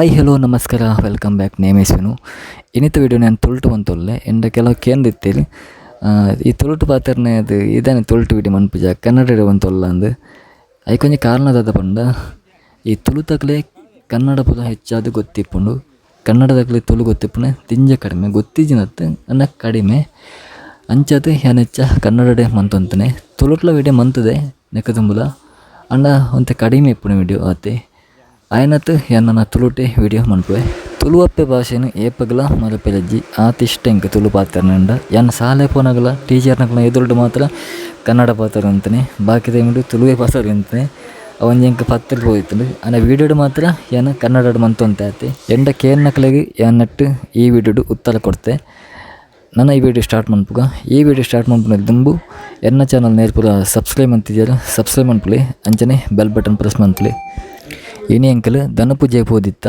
Hi hello ನಮಸ್ಕಾರ welcome back name is Vinu. ಇನ್ನಿತ video ನಾನು ತುಳುಟು ಬಂತೊಲ್ಲೆ ಎಂಡ ಕೆಲವು ಕೇಂದಿತ್ತೀರಿ ಈ ತುಳುಟು ಪಾತ್ರನೇ ಅದು ಇದಾನೆ ತುಳುಟು ವಿಡಿಯೋ ಮನ್ಪುಜ ಕನ್ನಡ ಬಂತೊಲ್ಲ ಅಂದು ಐಕೊಂಜಿ ಕಾರಣದಾದ ಪಂಡ ಈ ತುಳುತಕ್ಲೆ ಕನ್ನಡ ಪದ ಹೆಚ್ಚಾದ ಗೊತ್ತಿಪ್ಪುಂಡು ಕನ್ನಡದಾಗಲೇ ತುಳು ಗೊತ್ತಿಪ್ಪುನೆ ತಿಂಜ ಕಡಿಮೆ ಗೊತ್ತಿಜಿನತ್ತು ಅನ್ನ ಕಡಿಮೆ ಅಂಚದು ಹೆಚ್ಚ ಕನ್ನಡ ಮಂತೊಂತನೆ ತುಳುಟ್ಲ ವಿಡಿಯೋ ಮಂತದೆ ನೆಕ್ಕ ತುಂಬುದ ಅಂಡ ಒಂತೆ ಕಡಿಮೆ ಇಪ್ಪುನ ವಿಡಿಯೋ ಆತೆ ಆಯ್ನತ್ತು ನನ್ನ ತುಳುಟೆ ವಿಡಿಯೋ ಮನ್ಪುವೆ ತುಳುವಪ್ಪೆ ಭಾಷೆನು ಏಪಗಲ ಮರಪೆಲಜ್ಜಿ ಆತಿಷ್ಟ ಇಂಕ ತುಳು ಪಾತ್ರನಂಡ ಯಾನ್ ಶಾಲೆ ಪೋನಗಲ ಟೀಚರ್ನಗಲ ಎದುರುಡು ಮಾತ್ರ ಕನ್ನಡ ಪಾತ್ರ ಅಂತಾನೆ ಬಾಕಿ ಟೈಮಿಡು ತುಳುವೆ ಪಾತ್ರ ಅಂತಾನೆ ಅವನ್ ಎಂಕ ಪತ್ರ ಹೋಯ್ತು ಅನ್ನ ವಿಡಿಯೋಡು ಮಾತ್ರ ಯಾನು ಕನ್ನಡ ಮಂತೊಂತೆ ಆತೆ ಎಂಡ ಕೇರ್ನಕಲೆಗೆ ಯಾನಟ್ಟು ಈ ವಿಡಿಯೋಡು ಉತ್ತರ ಕೊಡ್ತೆ ನನ್ನ ಈ ವಿಡಿಯೋ ಸ್ಟಾರ್ಟ್ ಮನ್ಪುಗ ಈ ವಿಡಿಯೋ ಸ್ಟಾರ್ಟ್ ಮನ್ಪುನ ದುಂಬು ಎನ್ನ ಚಾನಲ್ ನೇರ್ಪುರ ಸಬ್ಸ್ಕ್ರೈಬ್ ಅಂತಿದ್ಯಾರ ಸಬ್ಸ್ಕ್ರೈಬ್ ಮನ್ಪುಲಿ ಅಂಚನೆ ಬೆಲ್ ಬಟನ್ ಪ್ರೆಸ್ ಮನ್ಪುಲಿ ಇನಿ ಅಂಕಲ್ ಧನಪೂಜೆ ಪೋದಿತ್ತ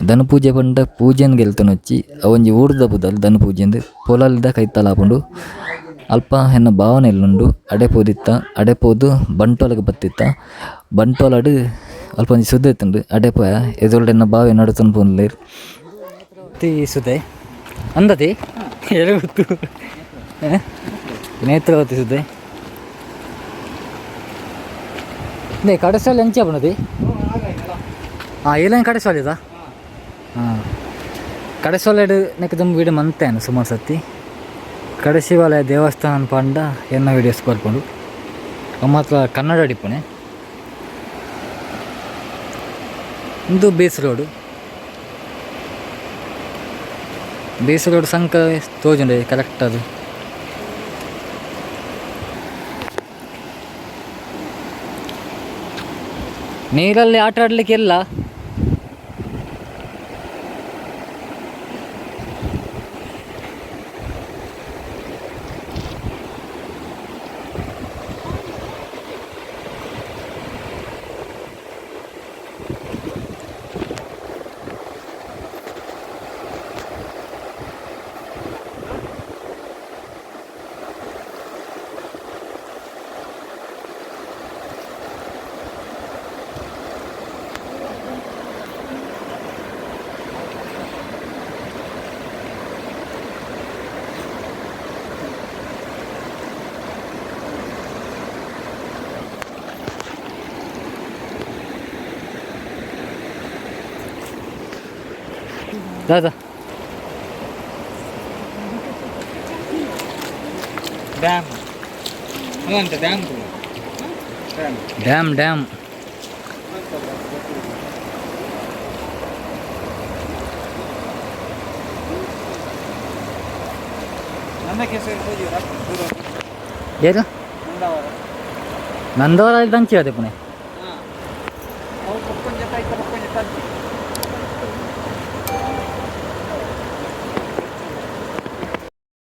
ಧನಪೂಜೆ ಪಂಡ ಪೂಜೆನ್ ಗೆಲ್ತನೊಚ್ಚಿ ಅವೊಂಜಿ ಊರ್ದ ಬುದಲ್ ಧನಪೂಜೆಂದು ಪೊಲಲ್ದ ಕೈತಲಾಪುಂಡು ಅಲ್ಪ ಎನ್ನ ಭಾವನೆ ಎಲ್ಲುಂಡು ಅಡೆ ಪೋದಿತ್ತ ಅಡೆ ಪೋದು ಬಂಟ್ವಾಲಗೆ ಬತ್ತಿತ್ತ ಬಂಟ್ವಾಲಡು ಅಲ್ಪ ಒಂಜಿ ಸುದ್ದೆ ಇತ್ತುಂಡು ಅಡೆ ಪೋಯ ಎದುರುಡು ಎನ್ನ ಭಾವ ನಡುತನು ಪೋನ್ಲೇರ್ ಸುದ್ದೆ ಅಂದತಿ ಹೇಳಿ ಗೊತ್ತು ನೇತ್ರಾವತಿ ಸುದ್ದೆ ಕಡಸಲ್ಲಿ ಹೆಂಚ ಬಣ್ಣದಿ ಇಲ್ಲೇ ಕಡೆಸೋಲಿದ ಕಡೆಸೋಲೆಡು ನೆಕ್ಕ ತುಂಬ ವೀಡಿಯೋ ಮಂತೇನು ಸುಮಾರು ಸತಿ ಕಡೆಸಿವಾಲಯ ದೇವಸ್ಥಾನ ಪಂಡ ಎನ್ನ ವೀಡಿಯೋಸ್ ಬರ್ಕೊಂಡು ಮಾತ್ರ ಕನ್ನಡ ಅಡಿಪುಣೆ ಇಂದು ಬೀಸ್ ರೋಡ್ ಸಂಕ ತೋಜುಂಡೆ ಕರೆಕ್ಟ್ ಅದು ನೀರಲ್ಲಿ ಆಟ ಆಡಲಿಕ್ಕೆ ಎಲ್ಲ दादा dam dam dam dam Nandwar ದಂಚಿ ಅದೇ ಪುಣೆ